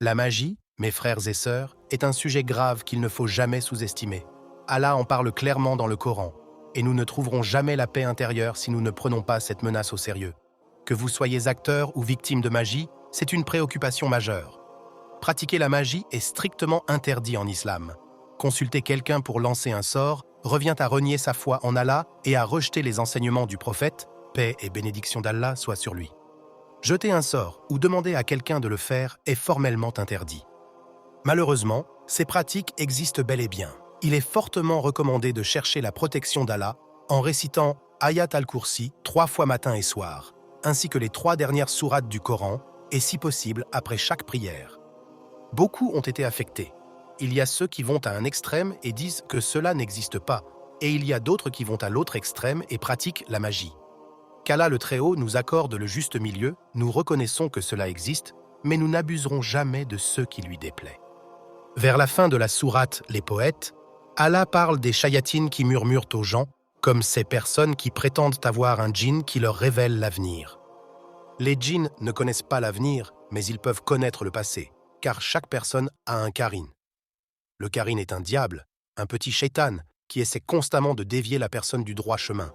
La magie, mes frères et sœurs, est un sujet grave qu'il ne faut jamais sous-estimer. Allah en parle clairement dans le Coran, et nous ne trouverons jamais la paix intérieure si nous ne prenons pas cette menace au sérieux. Que vous soyez acteur ou victime de magie, c'est une préoccupation majeure. Pratiquer la magie est strictement interdit en islam. Consulter quelqu'un pour lancer un sort revient à renier sa foi en Allah et à rejeter les enseignements du prophète, paix et bénédiction d'Allah soit sur lui. Jeter un sort ou demander à quelqu'un de le faire est formellement interdit. Malheureusement, ces pratiques existent bel et bien. Il est fortement recommandé de chercher la protection d'Allah en récitant Ayat al-Kursi 3 fois matin et soir, ainsi que les 3 dernières sourates du Coran, et si possible après chaque prière. Beaucoup ont été affectés. Il y a ceux qui vont à un extrême et disent que cela n'existe pas, et il y a d'autres qui vont à l'autre extrême et pratiquent la magie. Qu'Allah le Très-Haut nous accorde le juste milieu, nous reconnaissons que cela existe, mais nous n'abuserons jamais de ceux qui lui déplaît. Vers la fin de la sourate Les Poètes, Allah parle des shayatines qui murmurent aux gens, comme ces personnes qui prétendent avoir un djinn qui leur révèle l'avenir. Les djinns ne connaissent pas l'avenir, mais ils peuvent connaître le passé, car chaque personne a un qarin. Le qarin est un diable, un petit shaitan, qui essaie constamment de dévier la personne du droit chemin.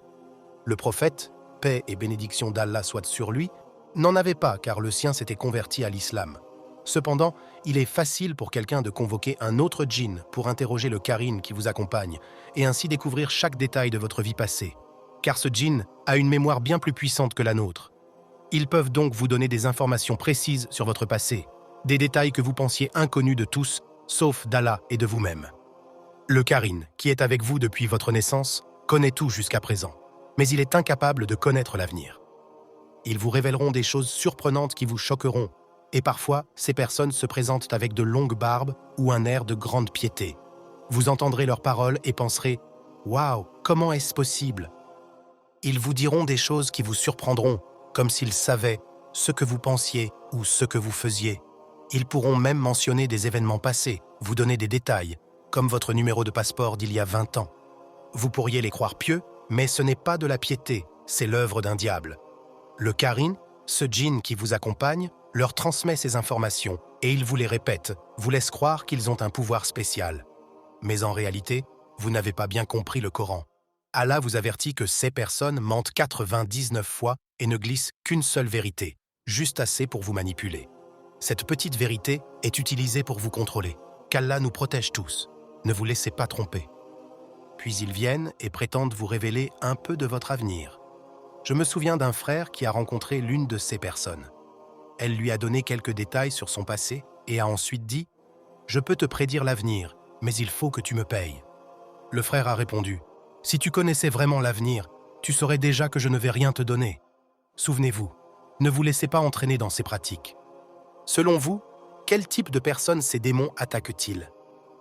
Le prophète, paix et bénédiction d'Allah soit sur lui, n'en avait pas car le sien s'était converti à l'islam. Cependant, il est facile pour quelqu'un de convoquer un autre djinn pour interroger le qarin qui vous accompagne et ainsi découvrir chaque détail de votre vie passée, car ce djinn a une mémoire bien plus puissante que la nôtre. Ils peuvent donc vous donner des informations précises sur votre passé, des détails que vous pensiez inconnus de tous, sauf d'Allah et de vous-même. Le qarin, qui est avec vous depuis votre naissance, connaît tout jusqu'à présent, mais il est incapable de connaître l'avenir. Ils vous révéleront des choses surprenantes qui vous choqueront, et parfois, ces personnes se présentent avec de longues barbes ou un air de grande piété. Vous entendrez leurs paroles et penserez « Waouh, comment est-ce possible ?» Ils vous diront des choses qui vous surprendront, comme s'ils savaient ce que vous pensiez ou ce que vous faisiez. Ils pourront même mentionner des événements passés, vous donner des détails, comme votre numéro de passeport d'il y a 20 ans. Vous pourriez les croire pieux, mais ce n'est pas de la piété, c'est l'œuvre d'un diable. Le qarin, ce djinn qui vous accompagne, leur transmet ces informations et il vous les répète, vous laisse croire qu'ils ont un pouvoir spécial. Mais en réalité, vous n'avez pas bien compris le Coran. Allah vous avertit que ces personnes mentent 99 fois et ne glissent qu'une seule vérité, juste assez pour vous manipuler. Cette petite vérité est utilisée pour vous contrôler. Qu'Allah nous protège tous. Ne vous laissez pas tromper. Puis ils viennent et prétendent vous révéler un peu de votre avenir. Je me souviens d'un frère qui a rencontré l'une de ces personnes. Elle lui a donné quelques détails sur son passé et a ensuite dit « Je peux te prédire l'avenir, mais il faut que tu me payes. » Le frère a répondu « Si tu connaissais vraiment l'avenir, tu saurais déjà que je ne vais rien te donner. Souvenez-vous, ne vous laissez pas entraîner dans ces pratiques. Selon vous, quel type de personne ces démons attaquent-ils?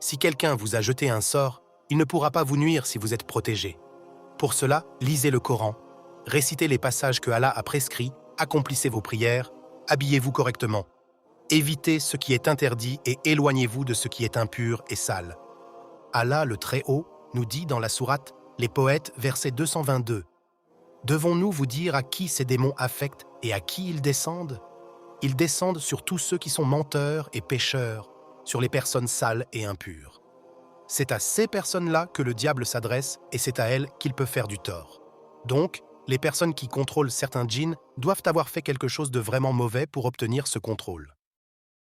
Si quelqu'un vous a jeté un sort, il ne pourra pas vous nuire si vous êtes protégé. Pour cela, lisez le Coran, récitez les passages que Allah a prescrits, accomplissez vos prières, habillez-vous correctement. Évitez ce qui est interdit et éloignez-vous de ce qui est impur et sale. Allah le Très-Haut nous dit dans la sourate Les Poètes, verset 222. Devons-nous vous dire à qui ces démons affectent et à qui ils descendent? Ils descendent sur tous ceux qui sont menteurs et pécheurs, sur les personnes sales et impures. C'est à ces personnes-là que le diable s'adresse et c'est à elles qu'il peut faire du tort. Donc, les personnes qui contrôlent certains djinns doivent avoir fait quelque chose de vraiment mauvais pour obtenir ce contrôle.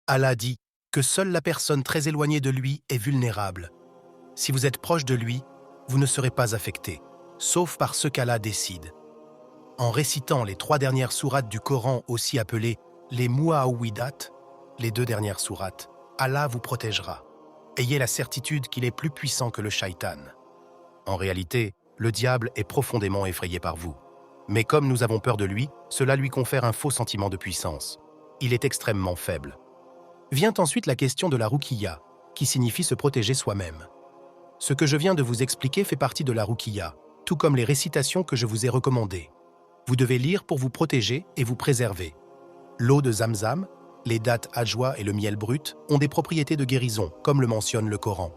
Allah dit que seule la personne très éloignée de lui est vulnérable. Si vous êtes proche de lui, vous ne serez pas affecté, sauf par ce qu'Allah décide. En récitant les 3 dernières sourates du Coran, aussi appelées les Mu'awwidat, les 2 dernières sourates, Allah vous protégera. Ayez la certitude qu'il est plus puissant que le shaitan. En réalité, le diable est profondément effrayé par vous. Mais comme nous avons peur de lui, cela lui confère un faux sentiment de puissance. Il est extrêmement faible. Vient ensuite la question de la ruqiyya, qui signifie se protéger soi-même. Ce que je viens de vous expliquer fait partie de la ruqiyya, tout comme les récitations que je vous ai recommandées. Vous devez lire pour vous protéger et vous préserver. L'eau de Zamzam, les dattes adjoie et le miel brut ont des propriétés de guérison, comme le mentionne le Coran.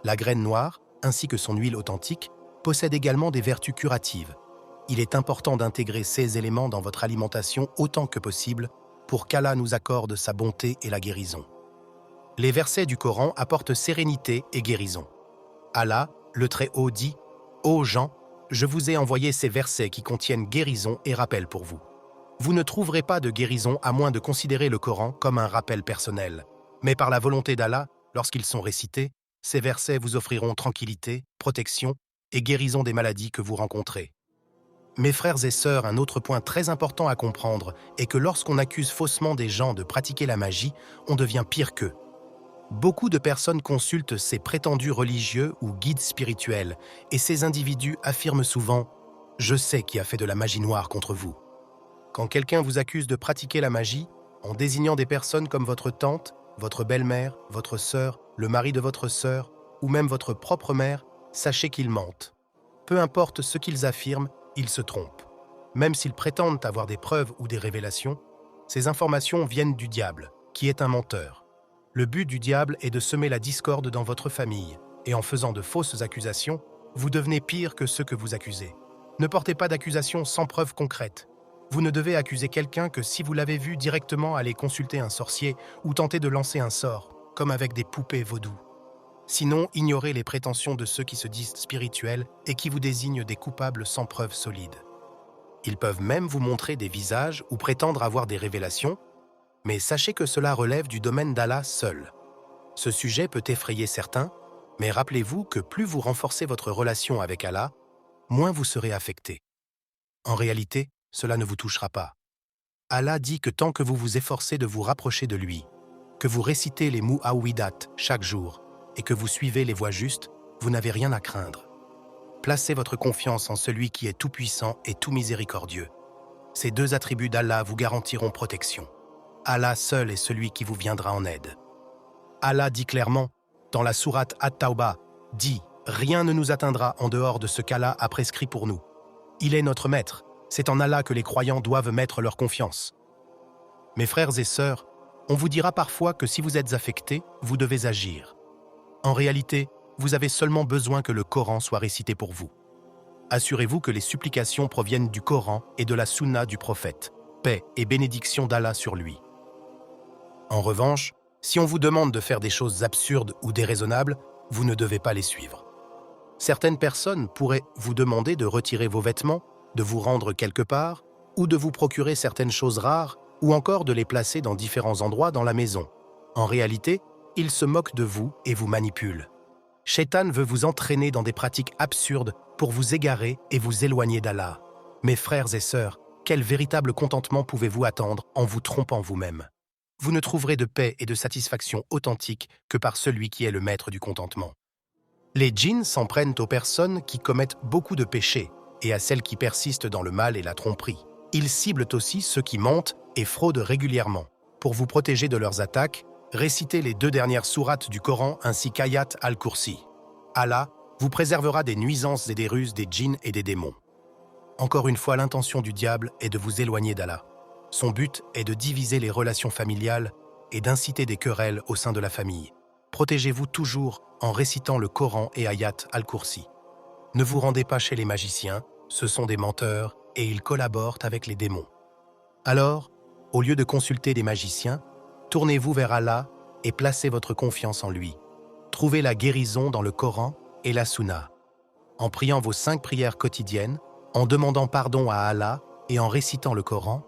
La graine noire, ainsi que son huile authentique, possèdent également des vertus curatives. Il est important d'intégrer ces éléments dans votre alimentation autant que possible pour qu'Allah nous accorde sa bonté et la guérison. Les versets du Coran apportent sérénité et guérison. Allah, le Très-Haut, dit « Ô gens, je vous ai envoyé ces versets qui contiennent guérison et rappel pour vous. Vous ne trouverez pas de guérison à moins de considérer le Coran comme un rappel personnel. Mais par la volonté d'Allah, lorsqu'ils sont récités, ces versets vous offriront tranquillité, protection et guérison des maladies que vous rencontrez. » Mes frères et sœurs, un autre point très important à comprendre est que lorsqu'on accuse faussement des gens de pratiquer la magie, on devient pire qu'eux. Beaucoup de personnes consultent ces prétendus religieux ou guides spirituels et ces individus affirment souvent « Je sais qui a fait de la magie noire contre vous ». Quand quelqu'un vous accuse de pratiquer la magie, en désignant des personnes comme votre tante, votre belle-mère, votre sœur, le mari de votre sœur ou même votre propre mère, sachez qu'ils mentent. Peu importe ce qu'ils affirment, ils se trompent. Même s'ils prétendent avoir des preuves ou des révélations, ces informations viennent du diable, qui est un menteur. Le but du diable est de semer la discorde dans votre famille, et en faisant de fausses accusations, vous devenez pire que ceux que vous accusez. Ne portez pas d'accusations sans preuves concrètes. Vous ne devez accuser quelqu'un que si vous l'avez vu directement aller consulter un sorcier ou tenter de lancer un sort, comme avec des poupées vaudou. Sinon, ignorez les prétentions de ceux qui se disent spirituels et qui vous désignent des coupables sans preuves solides. Ils peuvent même vous montrer des visages ou prétendre avoir des révélations, mais sachez que cela relève du domaine d'Allah seul. Ce sujet peut effrayer certains, mais rappelez-vous que plus vous renforcez votre relation avec Allah, moins vous serez affecté. En réalité, cela ne vous touchera pas. Allah dit que tant que vous vous efforcez de vous rapprocher de lui, que vous récitez les mu'awwidat chaque jour, et que vous suivez les voies justes, vous n'avez rien à craindre. Placez votre confiance en celui qui est tout-puissant et tout miséricordieux. Ces deux attributs d'Allah vous garantiront protection. Allah seul est celui qui vous viendra en aide. Allah dit clairement, dans la sourate At-Tawbah, dit « Rien ne nous atteindra en dehors de ce qu'Allah a prescrit pour nous. Il est notre maître, c'est en Allah que les croyants doivent mettre leur confiance. » Mes frères et sœurs, on vous dira parfois que si vous êtes affectés, vous devez agir. En réalité, vous avez seulement besoin que le Coran soit récité pour vous. Assurez-vous que les supplications proviennent du Coran et de la Sunna du prophète, paix et bénédiction d'Allah sur lui. En revanche, si on vous demande de faire des choses absurdes ou déraisonnables, vous ne devez pas les suivre. Certaines personnes pourraient vous demander de retirer vos vêtements, de vous rendre quelque part, ou de vous procurer certaines choses rares, ou encore de les placer dans différents endroits dans la maison. En réalité, ils se moquent de vous et vous manipulent. Shaitan veut vous entraîner dans des pratiques absurdes pour vous égarer et vous éloigner d'Allah. Mes frères et sœurs, quel véritable contentement pouvez-vous attendre en vous trompant vous-même? Vous ne trouverez de paix et de satisfaction authentique que par celui qui est le maître du contentement. Les djinns s'en prennent aux personnes qui commettent beaucoup de péchés et à celles qui persistent dans le mal et la tromperie. Ils ciblent aussi ceux qui mentent et fraudent régulièrement. Pour vous protéger de leurs attaques, récitez les 2 dernières sourates du Coran ainsi qu'Ayat al-Kursi. Allah vous préservera des nuisances et des ruses des djinns et des démons. Encore une fois, l'intention du diable est de vous éloigner d'Allah. Son but est de diviser les relations familiales et d'inciter des querelles au sein de la famille. Protégez-vous toujours en récitant le Coran et Ayat al-Kursi. Ne vous rendez pas chez les magiciens, ce sont des menteurs et ils collaborent avec les démons. Alors, au lieu de consulter des magiciens, tournez-vous vers Allah et placez votre confiance en lui. Trouvez la guérison dans le Coran et la Sunna. En priant vos 5 prières quotidiennes, en demandant pardon à Allah et en récitant le Coran,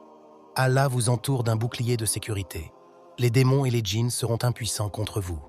Allah vous entoure d'un bouclier de sécurité. Les démons et les djinns seront impuissants contre vous.